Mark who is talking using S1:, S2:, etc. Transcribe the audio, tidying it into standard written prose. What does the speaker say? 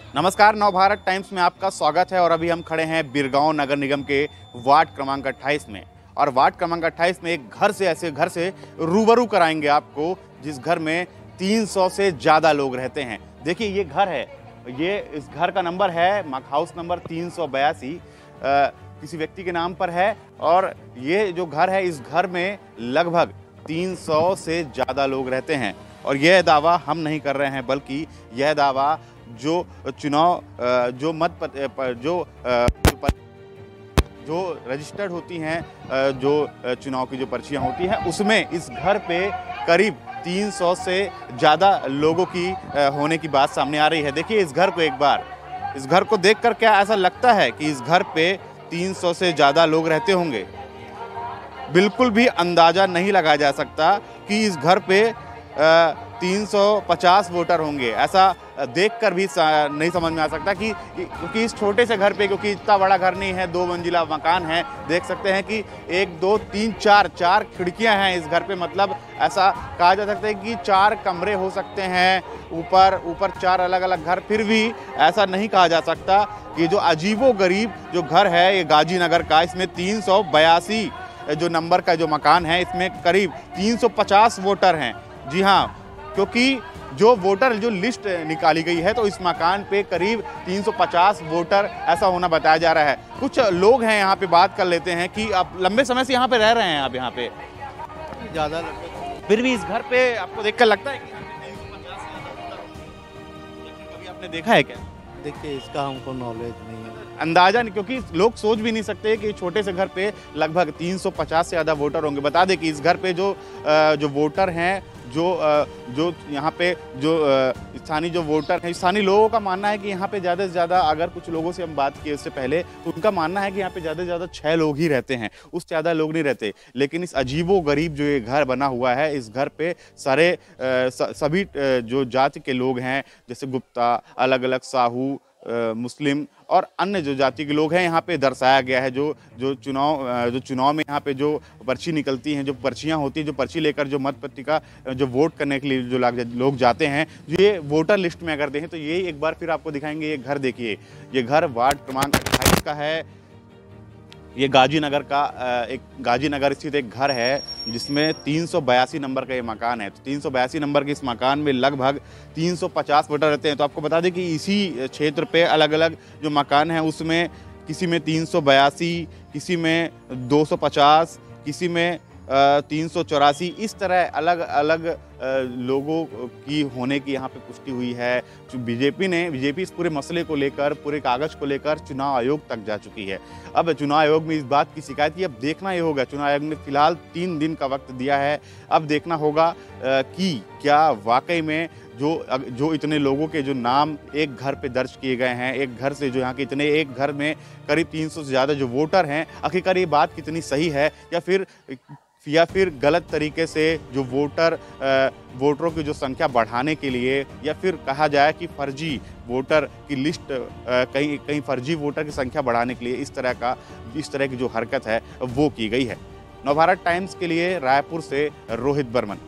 S1: नमस्कार, नवभारत टाइम्स में आपका स्वागत है। और अभी हम खड़े हैं बिरगांव नगर निगम के वार्ड क्रमांक 28 में। और वार्ड क्रमांक 28 में एक ऐसे घर से रूबरू कराएंगे आपको जिस घर में 300 से ज़्यादा लोग रहते हैं। देखिए ये घर है, ये इस घर का नंबर है हाउस नंबर 382, किसी व्यक्ति के नाम पर है। और ये जो घर है, इस घर में लगभग 300 से ज़्यादा लोग रहते हैं। और यह दावा हम नहीं कर रहे हैं, बल्कि यह दावा जो चुनाव जो जो रजिस्टर्ड होती हैं, जो चुनाव की जो पर्चियां होती हैं, उसमें इस घर पे करीब 300 से ज़्यादा लोगों की होने की बात सामने आ रही है। देखिए इस घर को एक बार, इस घर को देखकर क्या ऐसा लगता है कि इस घर पे 300 से ज़्यादा लोग रहते होंगे? बिल्कुल भी अंदाज़ा नहीं लगाया जा सकता कि इस घर पे 350 वोटर होंगे। ऐसा देखकर भी नहीं समझ में आ सकता कि क्योंकि इस छोटे से घर पे, क्योंकि इतना बड़ा घर नहीं है, 2 मंजिला मकान है। देख सकते हैं कि 1 2 3 4 खिड़कियां हैं इस घर पे। मतलब ऐसा कहा जा सकता है कि 4 कमरे हो सकते हैं। ऊपर 4 अलग अलग घर। फिर भी ऐसा नहीं कहा जा सकता कि जो अजीबोगरीब जो घर है ये गाजीनगर का, इसमें 382 जो नंबर का जो मकान है, इसमें करीब 350 वोटर हैं। जी हाँ, क्योंकि जो वोटर जो लिस्ट निकाली गई है, तो इस मकान पे करीब 350 वोटर ऐसा होना बताया जा रहा है। कुछ लोग हैं यहाँ पे, बात कर लेते हैं कि आप लंबे समय से यहाँ पे रह रहे हैं, आप यहाँ पे
S2: ज़्यादा
S1: फिर भी इस घर पे आपको देखकर लगता है कि यहाँ पे 350 से ज़्यादा वोटर होंगे? कभी आपने देखा है क्या?
S2: देखिए, इसका हमको नॉलेज नहीं है।
S1: अंदाजा नहीं, क्योंकि लोग सोच भी नहीं सकते कि छोटे से घर पे लगभग 350 से ज़्यादा वोटर होंगे। बता दें कि इस घर पे जो वोटर हैं, जो यहाँ पे जो स्थानीय जो वोटर हैं, स्थानीय लोगों का मानना है कि यहाँ पे ज़्यादा से ज़्यादा, अगर कुछ लोगों से हम बात किए उससे पहले, तो उनका मानना है कि यहाँ पे ज़्यादा से ज़्यादा 6 लोग ही रहते हैं, उससे ज़्यादा लोग नहीं रहते। लेकिन इस अजीबोगरीब जो ये घर बना हुआ है, इस घर पे सारे सभी जो जाति के लोग हैं, जैसे गुप्ता, अलग अलग साहू, मुस्लिम और अन्य जो जाति के लोग हैं, यहाँ पे दर्शाया गया है। जो चुनाव में यहाँ पे जो पर्ची निकलती हैं, जो पर्चियाँ होती हैं, जो पर्ची लेकर जो मत पत्रिका जो वोट करने के लिए जो लोग जाते हैं, ये वोटर लिस्ट में अगर देखें तो ये एक बार फिर आपको दिखाएंगे। ये घर देखिए, ये घर वार्ड क्रमांक 28 का है। ये गाजीनगर का एक गाजीनगर स्थित एक घर है जिसमें 382 नंबर का ये मकान है। तो 382 नंबर के इस मकान में लगभग 350 वोटर रहते हैं। तो आपको बता दें कि इसी क्षेत्र पे अलग अलग जो मकान हैं, उसमें किसी में 382, किसी में 250, किसी में 384, इस तरह अलग अलग लोगों की होने की यहाँ पे पुष्टि हुई है। बीजेपी इस पूरे मसले को लेकर, पूरे कागज को लेकर चुनाव आयोग तक जा चुकी है। अब चुनाव आयोग में इस बात की शिकायत की, अब देखना ये होगा। चुनाव आयोग ने फिलहाल 3 दिन का वक्त दिया है। अब देखना होगा कि क्या वाकई में जो इतने लोगों के जो नाम एक घर पे दर्ज किए गए हैं, एक घर से जो यहाँ के इतने, एक घर में करीब 300 से ज़्यादा जो वोटर हैं, आखिरकार ये बात कितनी सही है, या फिर गलत तरीके से जो वोटरों की जो संख्या बढ़ाने के लिए, या फिर कहा जाए कि फर्जी वोटर की लिस्ट, कहीं फर्जी वोटर की संख्या बढ़ाने के लिए इस तरह की जो हरकत है वो की गई है। नवभारत टाइम्स के लिए रायपुर से रोहित बर्मन।